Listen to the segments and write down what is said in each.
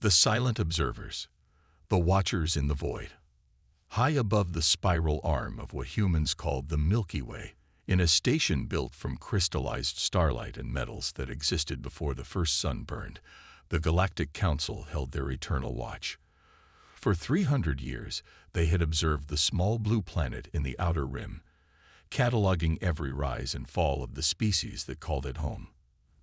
The silent observers, the watchers in the void. High above the spiral arm of what humans called the Milky Way, in a station built from crystallized starlight and metals that existed before the first sun burned, the Galactic Council held their eternal watch. For 300 years, they had observed the small blue planet in the outer rim, cataloging every rise and fall of the species that called it home.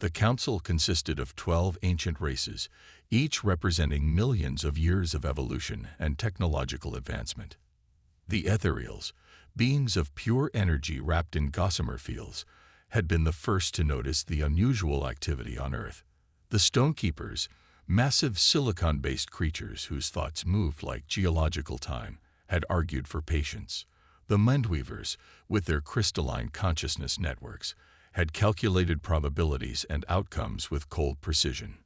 The Council consisted of 12 ancient races, each representing millions of years of evolution and technological advancement. The ethereals, beings of pure energy wrapped in gossamer fields, had been the first to notice the unusual activity on Earth. The Stonekeepers, massive silicon-based creatures whose thoughts moved like geological time, had argued for patience. The Mindweavers, with their crystalline consciousness networks, had calculated probabilities and outcomes with cold precision.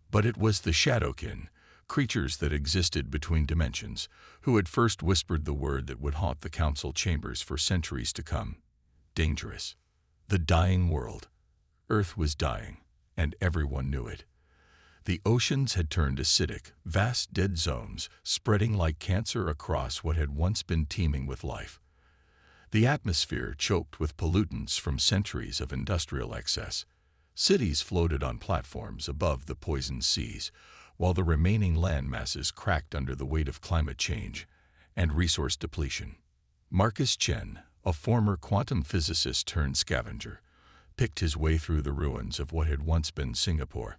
But it was the Shadowkin, creatures that existed between dimensions, who had first whispered the word that would haunt the council chambers for centuries to come. Dangerous. The dying world. Earth was dying, and everyone knew it. The oceans had turned acidic, vast dead zones, spreading like cancer across what had once been teeming with life. The atmosphere choked with pollutants from centuries of industrial excess. Cities floated on platforms above the poisoned seas, while the remaining land masses cracked under the weight of climate change and resource depletion. Marcus Chen, a former quantum physicist turned scavenger, picked his way through the ruins of what had once been Singapore.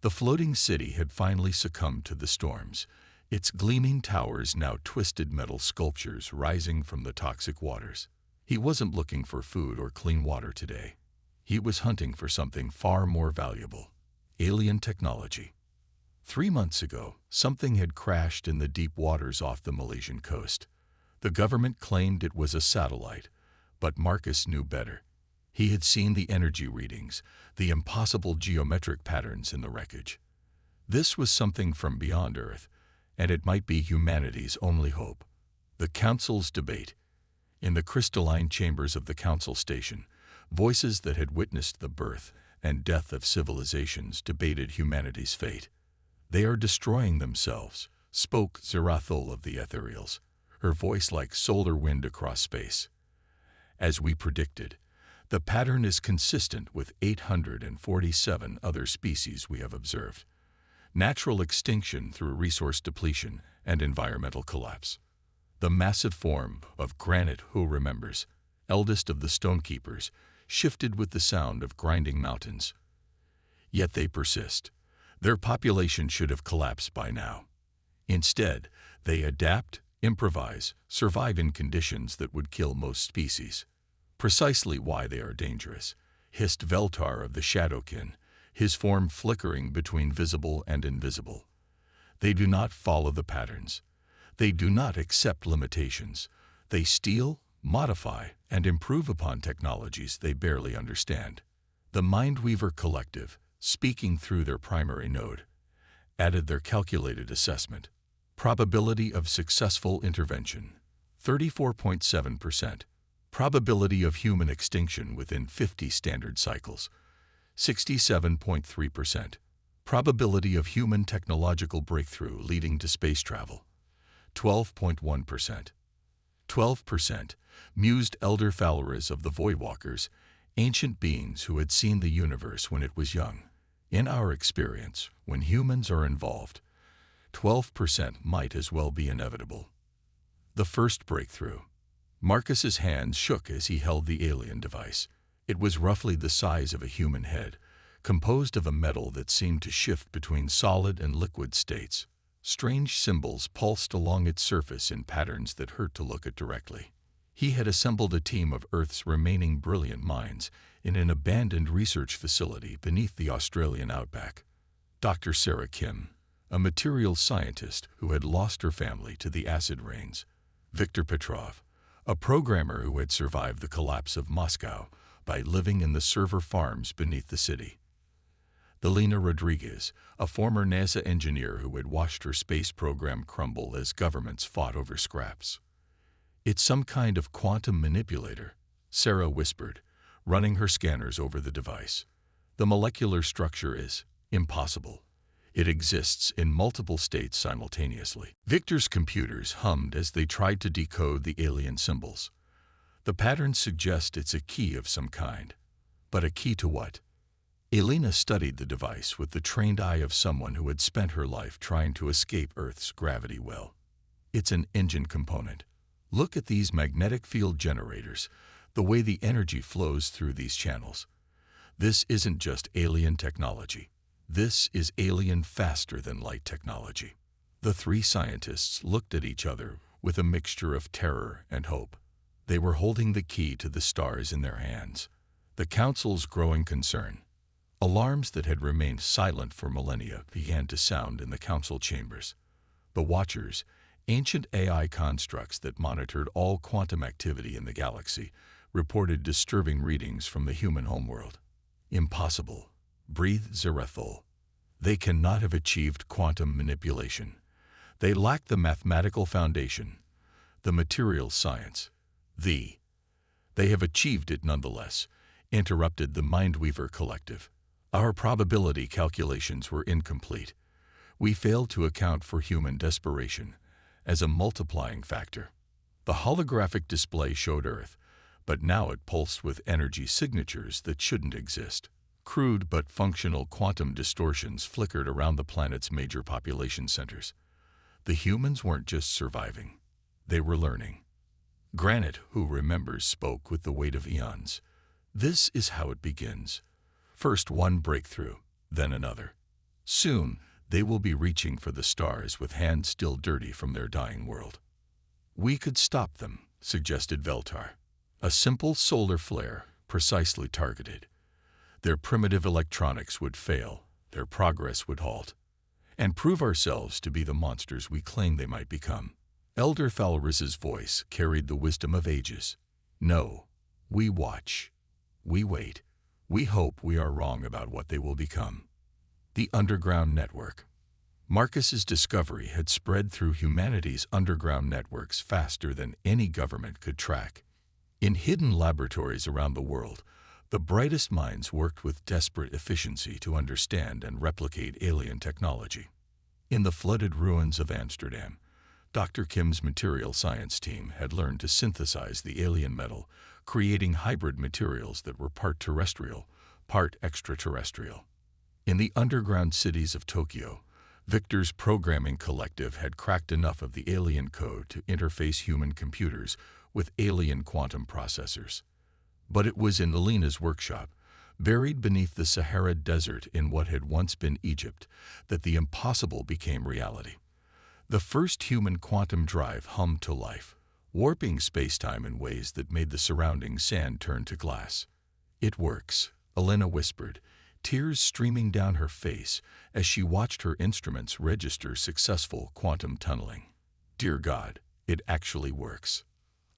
The floating city had finally succumbed to the storms, its gleaming towers now twisted metal sculptures rising from the toxic waters. He wasn't looking for food or clean water today. He was hunting for something far more valuable: alien technology. 3 months ago, something had crashed in the deep waters off the Malaysian coast. The government claimed it was a satellite, but Marcus knew better. He had seen the energy readings, the impossible geometric patterns in the wreckage. This was something from beyond Earth, and it might be humanity's only hope. The Council's debate. In the crystalline chambers of the Council Station, voices that had witnessed the birth and death of civilizations debated humanity's fate. "They are destroying themselves," spoke Zerathul of the Ethereals, her voice like solar wind across space. "As we predicted, the pattern is consistent with 847 other species we have observed. Natural extinction through resource depletion and environmental collapse. The massive form of granite who remembers, eldest of the Stonekeepers, shifted with the sound of grinding mountains. Yet they persist. Their population should have collapsed by now. Instead, they adapt, improvise, survive in conditions that would kill most species. Precisely why they are dangerous," hissed Veltar of the Shadowkin, his form flickering between visible and invisible. "They do not follow the patterns. They do not accept limitations. They steal, modify, and improve upon technologies they barely understand." The Mindweaver Collective, speaking through their primary node, added their calculated assessment. Probability of successful intervention, 34.7%. Probability of human extinction within 50 standard cycles, 67.3%. Probability of human technological breakthrough leading to space travel, 12.1%. 12%, mused Elder Falaras of the Voidwalkers, ancient beings who had seen the universe when it was young. "In our experience, when humans are involved, 12% might as well be inevitable." The first breakthrough. Marcus's hands shook as he held the alien device. It was roughly the size of a human head, composed of a metal that seemed to shift between solid and liquid states. Strange symbols pulsed along its surface in patterns that hurt to look at directly. He had assembled a team of Earth's remaining brilliant minds in an abandoned research facility beneath the Australian outback. Dr. Sarah Kim, a materials scientist who had lost her family to the acid rains. Viktor Petrov, a programmer who had survived the collapse of Moscow by living in the server farms beneath the city. Delina Rodriguez, a former NASA engineer who had watched her space program crumble as governments fought over scraps. "It's some kind of quantum manipulator," Sarah whispered, running her scanners over the device. "The molecular structure is impossible. It exists in multiple states simultaneously. Victor's computers hummed as they tried to decode the alien symbols. The patterns suggest it's a key of some kind. But a key to what? Elena studied the device with the trained eye of someone who had spent her life trying to escape Earth's gravity well. It's an engine component. Look at these magnetic field generators, the way the energy flows through these channels. This isn't just alien technology. This is alien faster-than-light technology. The three scientists looked at each other with a mixture of terror and hope. They were holding the key to the stars in their hands. The Council's growing concern. Alarms that had remained silent for millennia began to sound in the Council chambers. The Watchers, ancient AI constructs that monitored all quantum activity in the galaxy, reported disturbing readings from the human homeworld. Impossible, breathed Zerethal. They cannot have achieved quantum manipulation. They lack the mathematical foundation, the material science. They have achieved it nonetheless, interrupted the Mindweaver Collective. Our probability calculations were incomplete. We failed to account for human desperation as a multiplying factor. The holographic display showed Earth, but now it pulsed with energy signatures that shouldn't exist. Crude but functional quantum distortions flickered around the planet's major population centers. The humans weren't just surviving. They were learning. Granite, who remembers, spoke with the weight of eons. This is how it begins. First one breakthrough, then another. Soon, they will be reaching for the stars with hands still dirty from their dying world. We could stop them, suggested Veltar. A simple solar flare, precisely targeted. Their primitive electronics would fail, their progress would halt, and prove ourselves to be the monsters we claim they might become. Elder Thalris's voice carried the wisdom of ages. No, we watch. We wait. We hope we are wrong about what they will become. The Underground Network. Marcus's discovery had spread through humanity's underground networks faster than any government could track. In hidden laboratories around the world, the brightest minds worked with desperate efficiency to understand and replicate alien technology. In the flooded ruins of Amsterdam, Dr. Kim's material science team had learned to synthesize the alien metal, creating hybrid materials that were part terrestrial, part extraterrestrial. In the underground cities of Tokyo, Victor's programming collective had cracked enough of the alien code to interface human computers with alien quantum processors. But it was in Elena's workshop, buried beneath the Sahara Desert in what had once been Egypt, that the impossible became reality. The first human quantum drive hummed to life, warping space-time in ways that made the surrounding sand turn to glass. It works, Elena whispered, tears streaming down her face as she watched her instruments register successful quantum tunneling. Dear God, it actually works.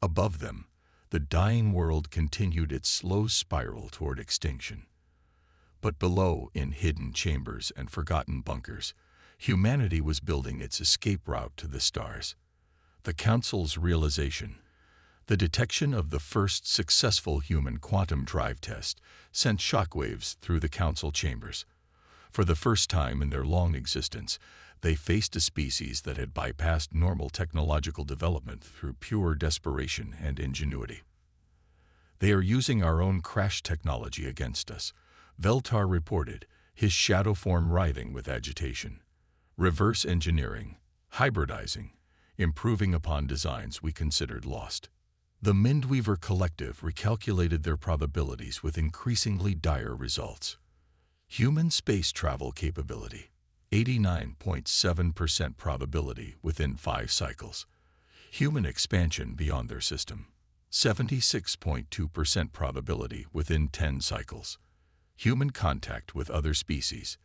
Above them, the dying world continued its slow spiral toward extinction. But below, in hidden chambers and forgotten bunkers, humanity was building its escape route to the stars. The Council's realization, the detection of the first successful human quantum drive test, sent shockwaves through the Council chambers. For the first time in their long existence, they faced a species that had bypassed normal technological development through pure desperation and ingenuity. They are using our own crash technology against us, Veltar reported, his shadow form writhing with agitation. Reverse engineering, hybridizing, improving upon designs we considered lost. The Mindweaver Collective recalculated their probabilities with increasingly dire results. Human space travel capability, 89.7% probability within 5 cycles. Human expansion beyond their system, 76.2% probability within 10 cycles. Human contact with other species,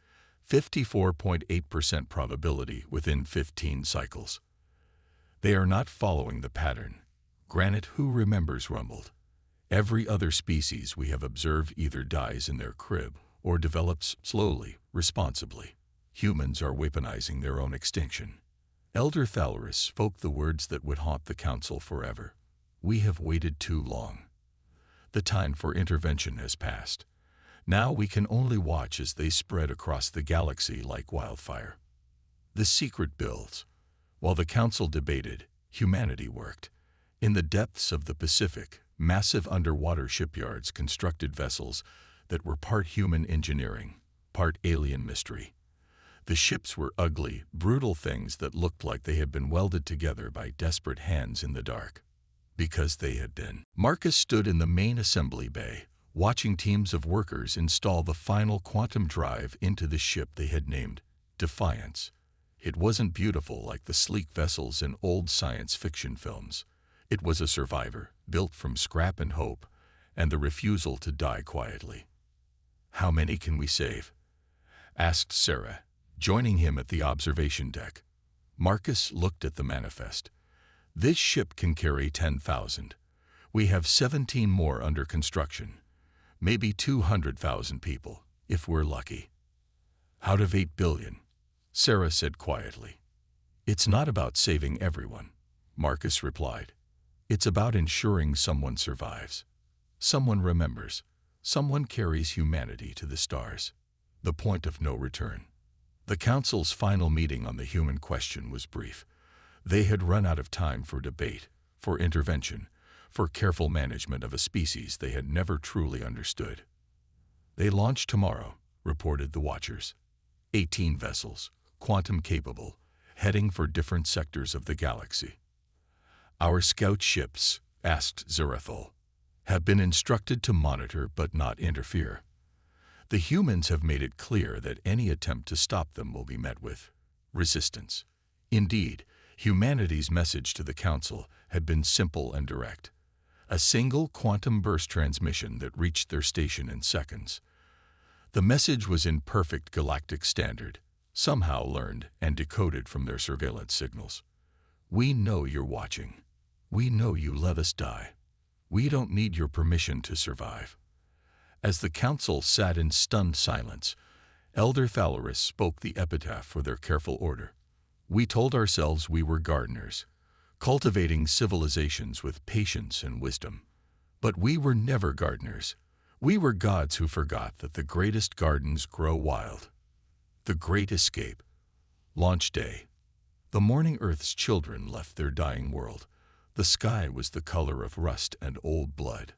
54.8% probability within 15 cycles. They are not following the pattern. Granite, who remembers, rumbled. Every other species we have observed either dies in their crib or develops slowly, responsibly. Humans are weaponizing their own extinction. Elder Thalris spoke the words that would haunt the Council forever. We have waited too long. The time for intervention has passed. Now we can only watch as they spread across the galaxy like wildfire. The secret builds. While the Council debated, humanity worked. In the depths of the Pacific, massive underwater shipyards constructed vessels that were part human engineering, part alien mystery. The ships were ugly, brutal things that looked like they had been welded together by desperate hands in the dark. Because they had been. Marcus stood in the main assembly bay, watching teams of workers install the final quantum drive into the ship they had named Defiance. It wasn't beautiful like the sleek vessels in old science fiction films. It was a survivor, built from scrap and hope, and the refusal to die quietly. "How many can we save?" asked Sarah, joining him at the observation deck. Marcus looked at the manifest. "This ship can carry 10,000. We have 17 more under construction. Maybe 200,000 people, if we're lucky." "Out of 8 billion, Sarah said quietly. "It's not about saving everyone," Marcus replied. "It's about ensuring someone survives. Someone remembers. Someone carries humanity to the stars. The point of no return." The Council's final meeting on the human question was brief. They had run out of time for debate, for intervention, for careful management of a species they had never truly understood. "They launch tomorrow," reported the Watchers. 18 vessels, quantum-capable, heading for different sectors of the galaxy. "Our scout ships," asked Zarathul, "have been instructed to monitor but not interfere. The humans have made it clear that any attempt to stop them will be met with resistance." Indeed, humanity's message to the Council had been simple and direct. A single quantum burst transmission that reached their station in seconds. The message was in perfect galactic standard, somehow learned and decoded from their surveillance signals. "We know you're watching. We know you let us die. We don't need your permission to survive." As the Council sat in stunned silence, Elder Thalaris spoke the epitaph for their careful order. "We told ourselves we were gardeners, cultivating civilizations with patience and wisdom. But we were never gardeners. We were gods who forgot that the greatest gardens grow wild." The Great Escape. Launch day. The morning Earth's children left their dying world. The sky was the color of rust and old blood.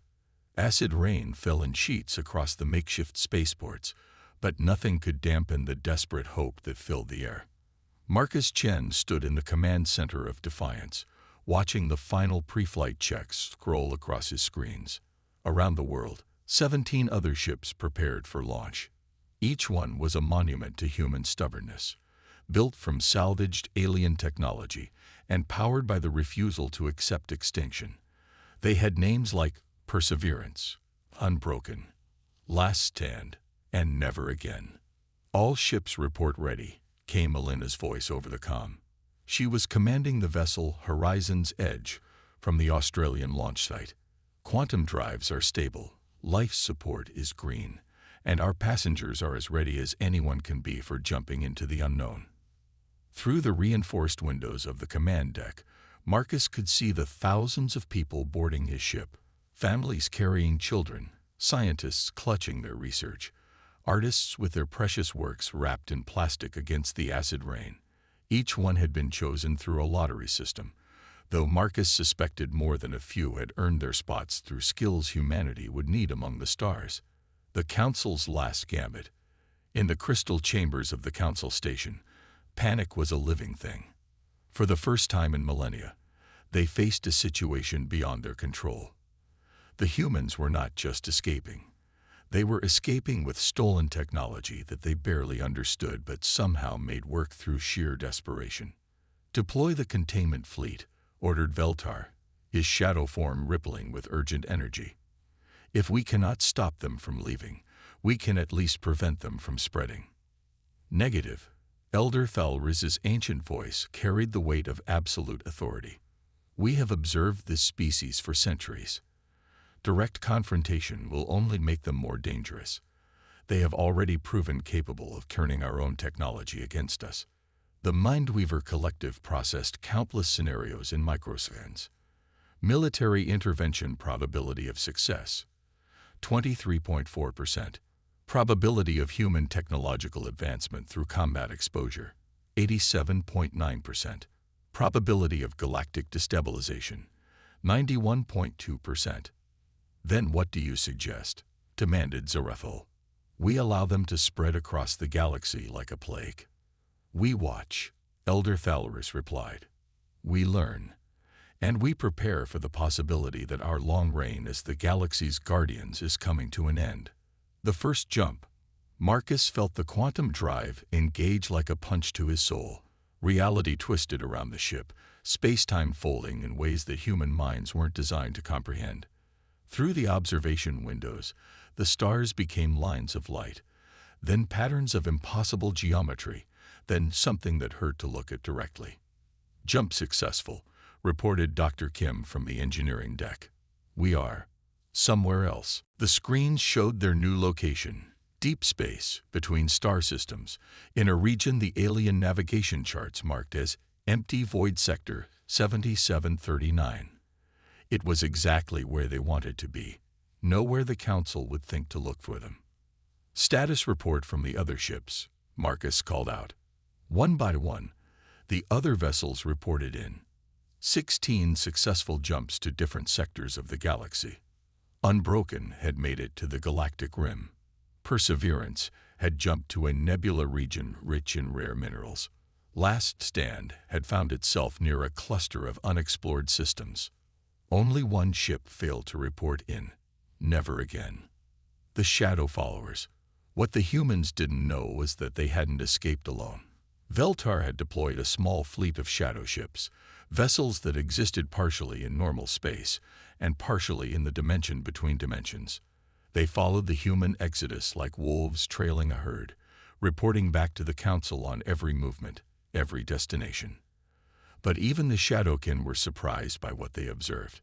Acid rain fell in sheets across the makeshift spaceports, but nothing could dampen the desperate hope that filled the air. Marcus Chen stood in the command center of Defiance, watching the final pre-flight checks scroll across his screens. Around the world, 17 other ships prepared for launch. Each one was a monument to human stubbornness, built from salvaged alien technology and powered by the refusal to accept extinction. They had names like Perseverance, Unbroken, Last Stand, and Never Again. "All ships report ready," came Elena's voice over the comm. She was commanding the vessel Horizon's Edge from the Australian launch site. "Quantum drives are stable, life support is green, and our passengers are as ready as anyone can be for jumping into the unknown." Through the reinforced windows of the command deck, Marcus could see the thousands of people boarding his ship. Families carrying children, scientists clutching their research, artists with their precious works wrapped in plastic against the acid rain. Each one had been chosen through a lottery system, though Marcus suspected more than a few had earned their spots through skills humanity would need among the stars. The Council's last gambit. In the crystal chambers of the Council station, panic was a living thing. For the first time in millennia, they faced a situation beyond their control. The humans were not just escaping. They were escaping with stolen technology that they barely understood but somehow made work through sheer desperation. "Deploy the containment fleet," ordered Veltar, his shadow form rippling with urgent energy. "If we cannot stop them from leaving, we can at least prevent them from spreading." Negative. Elder Thalris's ancient voice carried the weight of absolute authority. "We have observed this species for centuries. Direct confrontation will only make them more dangerous. They have already proven capable of turning our own technology against us." The Mindweaver Collective processed countless scenarios in microseconds. Military intervention probability of success, 23.4%. Probability of human technological advancement through combat exposure, 87.9%. Probability of galactic destabilization, 91.2%. Then what do you suggest? Demanded Zarethel. We allow them to spread across the galaxy like a plague. We watch, Elder Thalorus replied. We learn. And we prepare for the possibility that our long reign as the galaxy's guardians is coming to an end. The first jump. Marcus felt the quantum drive engage like a punch to his soul. Reality twisted around the ship, space-time folding in ways that human minds weren't designed to comprehend. Through the observation windows, the stars became lines of light, then patterns of impossible geometry, then something that hurt to look at directly. Jump successful, reported Dr. Kim from the engineering deck. We are somewhere else. The screens showed their new location, deep space between star systems, in a region the alien navigation charts marked as Empty Void Sector 7739. It was exactly where they wanted to be, nowhere the Council would think to look for them. Status report from the other ships, Marcus called out. One by one, the other vessels reported in. 16 successful jumps to different sectors of the galaxy. Unbroken had made it to the galactic rim. Perseverance had jumped to a nebula region rich in rare minerals. Last Stand had found itself near a cluster of unexplored systems. Only one ship failed to report in. Never again. The Shadow Followers. What the humans didn't know was that they hadn't escaped alone. Veltar had deployed a small fleet of shadow ships, vessels that existed partially in normal space and partially in the dimension between dimensions. They followed the human exodus like wolves trailing a herd, reporting back to the Council on every movement, every destination. But even the Shadowkin were surprised by what they observed.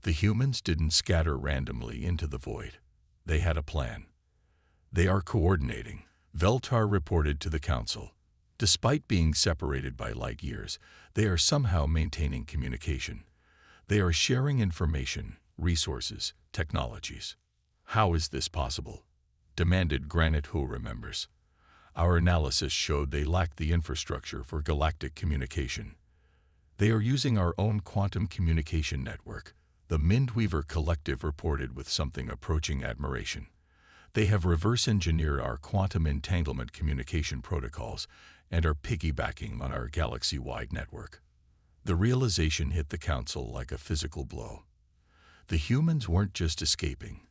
The humans didn't scatter randomly into the void. They had a plan. They are coordinating, Veltar reported to the Council. Despite being separated by light years, they are somehow maintaining communication. They are sharing information, resources, technologies. How is this possible? Demanded Granite, who remembers. Our analysis showed they lacked the infrastructure for galactic communication. They are using our own quantum communication network, the Mindweaver Collective reported with something approaching admiration. They have reverse-engineered our quantum entanglement communication protocols and are piggybacking on our galaxy-wide network. The realization hit the Council like a physical blow. The humans weren't just escaping.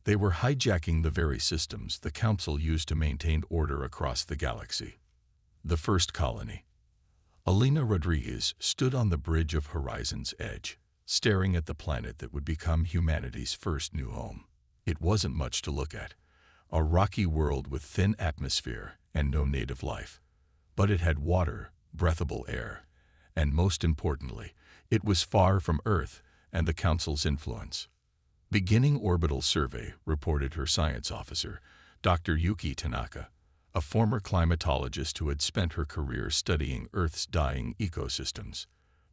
They were hijacking the very systems the Council used to maintain order across the galaxy. The first colony. Alina Rodriguez stood on the bridge of Horizon's edge, staring at the planet that would become humanity's first new home. It wasn't much to look at, a rocky world with thin atmosphere and no native life. But it had water, breathable air, and most importantly, it was far from Earth and the Council's influence. Beginning orbital survey, reported her science officer, Dr. Yuki Tanaka, a former climatologist who had spent her career studying Earth's dying ecosystems.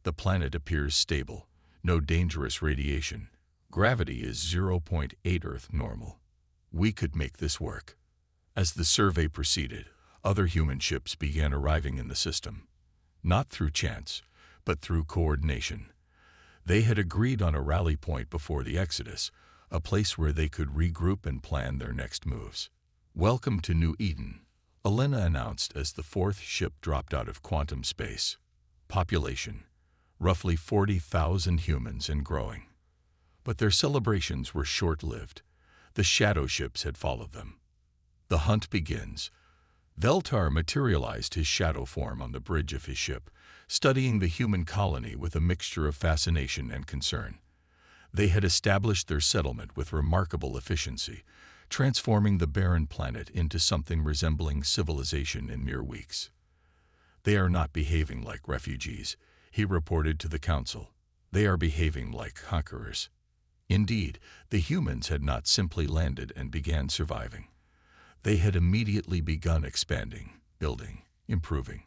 The planet appears stable, no dangerous radiation. Gravity is 0.8 Earth normal. We could make this work. As the survey proceeded, other human ships began arriving in the system. Not through chance, but through coordination. They had agreed on a rally point before the Exodus, a place where they could regroup and plan their next moves. Welcome to New Eden, Alina announced as the fourth ship dropped out of quantum space. Population, roughly 40,000 humans and growing. But their celebrations were short-lived. The shadow ships had followed them. The hunt begins. Veltar materialized his shadow form on the bridge of his ship, studying the human colony with a mixture of fascination and concern. They had established their settlement with remarkable efficiency, transforming the barren planet into something resembling civilization in mere weeks. They are not behaving like refugees, he reported to the Council. They are behaving like conquerors. Indeed, the humans had not simply landed and began surviving. They had immediately begun expanding, building, improving.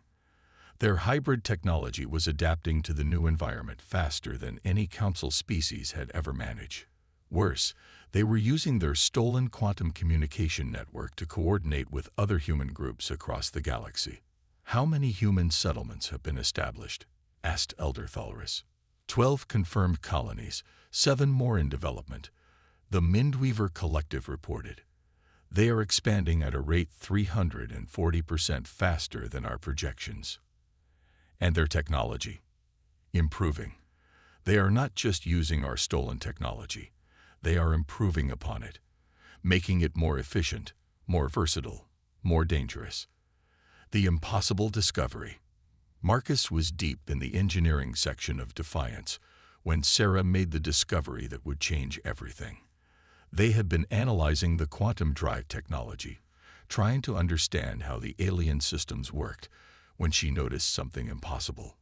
Their hybrid technology was adapting to the new environment faster than any Council species had ever managed. Worse, they were using their stolen quantum communication network to coordinate with other human groups across the galaxy. "How many human settlements have been established?" asked Elder Thalris. 12 confirmed colonies, 7 more in development," the Mindweaver Collective reported. "They are expanding at a rate 340% faster than our projections. And their technology? Improving. They are not just using our stolen technology. They are improving upon it, making it more efficient, more versatile, more dangerous." The impossible discovery. Marcus was deep in the engineering section of Defiance when Sarah made the discovery that would change everything. They had been analyzing the quantum drive technology, trying to understand how the alien systems worked, when she noticed something impossible.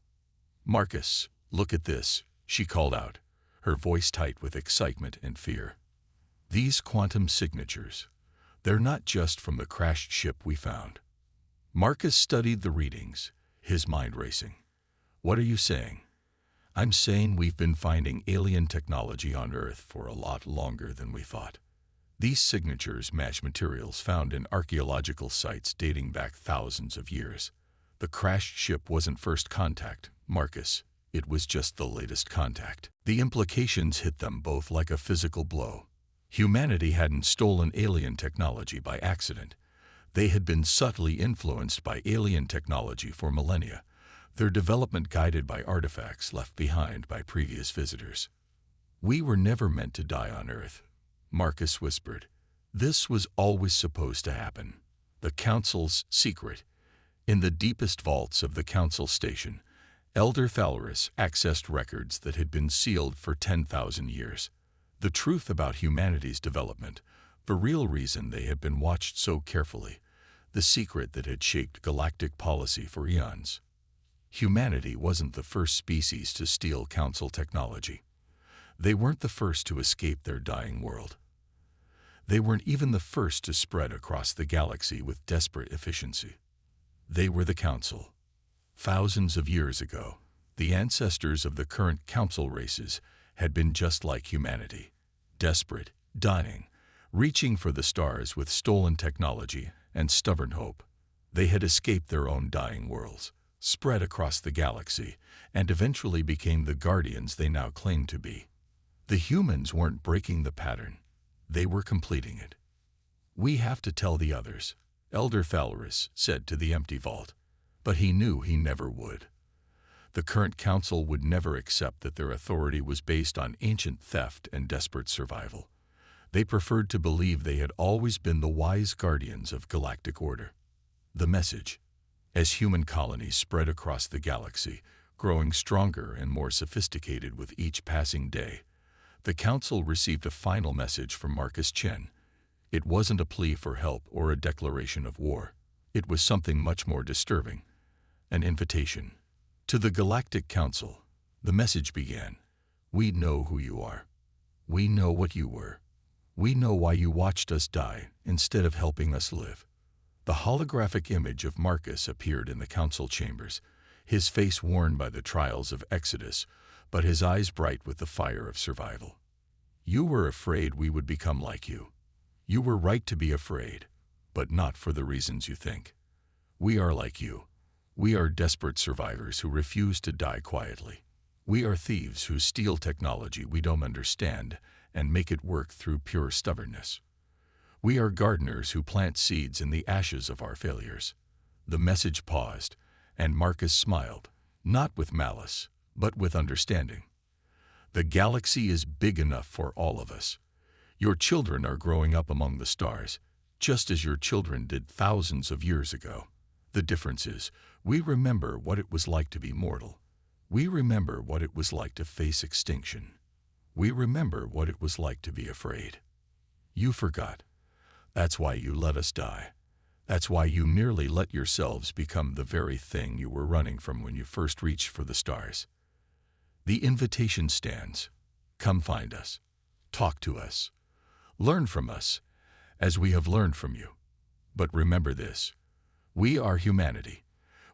"Marcus, look at this," she called out, her voice tight with excitement and fear. "These quantum signatures, they're not just from the crashed ship we found." Marcus studied the readings, his mind racing. "What are you saying?" "I'm saying we've been finding alien technology on Earth for a lot longer than we thought. These signatures match materials found in archaeological sites dating back thousands of years. The crashed ship wasn't first contact, Marcus. It was just the latest contact." The implications hit them both like a physical blow. Humanity hadn't stolen alien technology by accident. They had been subtly influenced by alien technology for millennia, their development guided by artifacts left behind by previous visitors. "We were never meant to die on Earth," Marcus whispered. "This was always supposed to happen." The Council's secret. In the deepest vaults of the Council station, Elder Thalris accessed records that had been sealed for 10,000 years. The truth about humanity's development, the real reason they had been watched so carefully, the secret that had shaped galactic policy for eons. Humanity wasn't the first species to steal Council technology. They weren't the first to escape their dying world. They weren't even the first to spread across the galaxy with desperate efficiency. They were the Council. Thousands of years ago, the ancestors of the current Council races had been just like humanity, desperate, dying, reaching for the stars with stolen technology and stubborn hope. They had escaped their own dying worlds, spread across the galaxy, and eventually became the guardians they now claimed to be. The humans weren't breaking the pattern. They were completing it. "We have to tell the others," Elder Thalris said to the empty vault. But he knew he never would. The current Council would never accept that their authority was based on ancient theft and desperate survival. They preferred to believe they had always been the wise guardians of galactic order. The message. As human colonies spread across the galaxy, growing stronger and more sophisticated with each passing day, the Council received a final message from Marcus Chen. It wasn't a plea for help or a declaration of war. It was something much more disturbing. An invitation. To the Galactic Council, the message began. "We know who you are. We know what you were. We know why you watched us die instead of helping us live." The holographic image of Marcus appeared in the Council chambers, his face worn by the trials of Exodus, but his eyes bright with the fire of survival. "You were afraid we would become like you. You were right to be afraid, but not for the reasons you think. We are like you. We are desperate survivors who refuse to die quietly. We are thieves who steal technology we don't understand and make it work through pure stubbornness. We are gardeners who plant seeds in the ashes of our failures." The message paused, and Marcus smiled, not with malice, but with understanding. "The galaxy is big enough for all of us. Your children are growing up among the stars, just as your children did thousands of years ago. The difference is, we remember what it was like to be mortal. We remember what it was like to face extinction. We remember what it was like to be afraid. You forgot. That's why you let us die. That's why you nearly let yourselves become the very thing you were running from when you first reached for the stars. The invitation stands. Come find us. Talk to us. Learn from us, as we have learned from you. But remember this. We are humanity.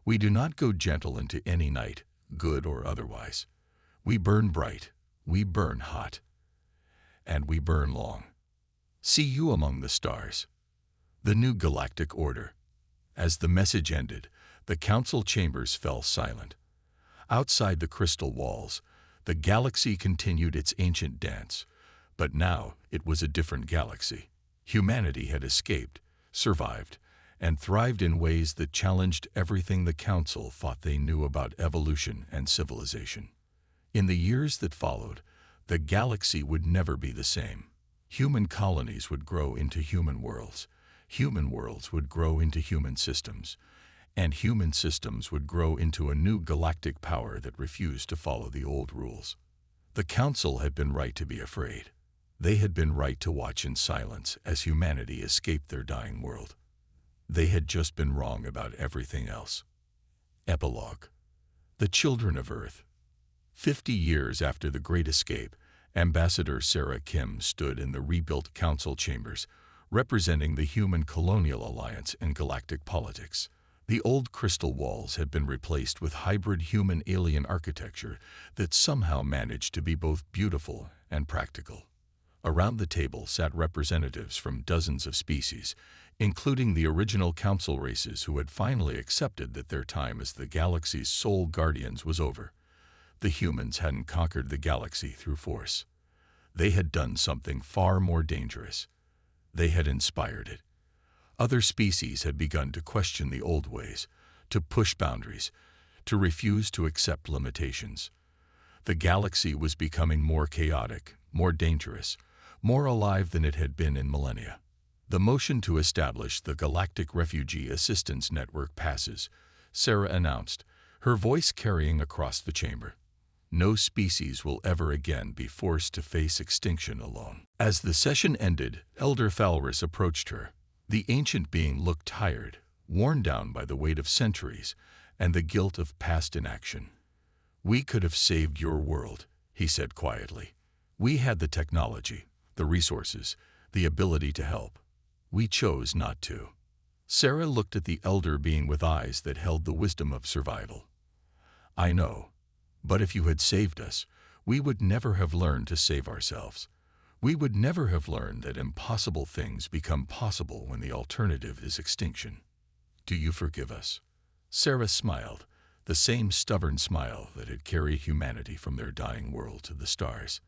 We do not go gentle into any night, good or otherwise. We burn bright. We burn hot. and we burn long. See you among the stars. The new galactic order. As the message ended, the council chambers fell silent. Outside the crystal walls, the galaxy continued its ancient dance, but now it was a different galaxy. Humanity had escaped, survived, and thrived in ways that challenged everything the council thought they knew about evolution and civilization. In the years that followed, the galaxy would never be the same. Human colonies would grow into human worlds would grow into human systems, and human systems would grow into a new galactic power that refused to follow the old rules. The council had been right to be afraid. They had been right to watch in silence as humanity escaped their dying world. They had just been wrong about everything else. Epilogue. The Children of Earth. 50 years after the Great Escape, Ambassador Sarah Kim stood in the rebuilt council chambers, representing the Human Colonial Alliance in galactic politics. The old crystal walls had been replaced with hybrid human-alien architecture that somehow managed to be both beautiful and practical. Around the table sat representatives from dozens of species, including the original council races who had finally accepted that their time as the galaxy's sole guardians was over. The humans hadn't conquered the galaxy through force. They had done something far more dangerous. They had inspired it. Other species had begun to question the old ways, to push boundaries, to refuse to accept limitations. The galaxy was becoming more chaotic, more dangerous, more alive than it had been in millennia. The motion to establish the Galactic Refugee Assistance Network passes, Sarah announced, her voice carrying across the chamber. No species will ever again be forced to face extinction alone. As the session ended, Elder Falrus approached her. The ancient being looked tired, worn down by the weight of centuries and the guilt of past inaction. "We could have saved your world," he said quietly. "We had the technology, the resources, the ability to help. We chose not to." Sarah looked at the elder being with eyes that held the wisdom of survival. "I know, but if you had saved us, we would never have learned to save ourselves. We would never have learned that impossible things become possible when the alternative is extinction. Do you forgive us?" Sarah smiled, the same stubborn smile that had carried humanity from their dying world to the stars.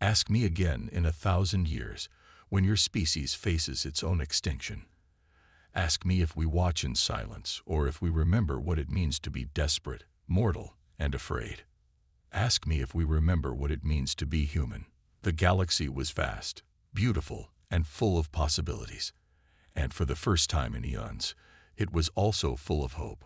"Ask me again in 1,000 years, when your species faces its own extinction. Ask me if we watch in silence or if we remember what it means to be desperate, mortal, and afraid. Ask me if we remember what it means to be human." The galaxy was vast, beautiful, and full of possibilities. And for the first time in eons, it was also full of hope.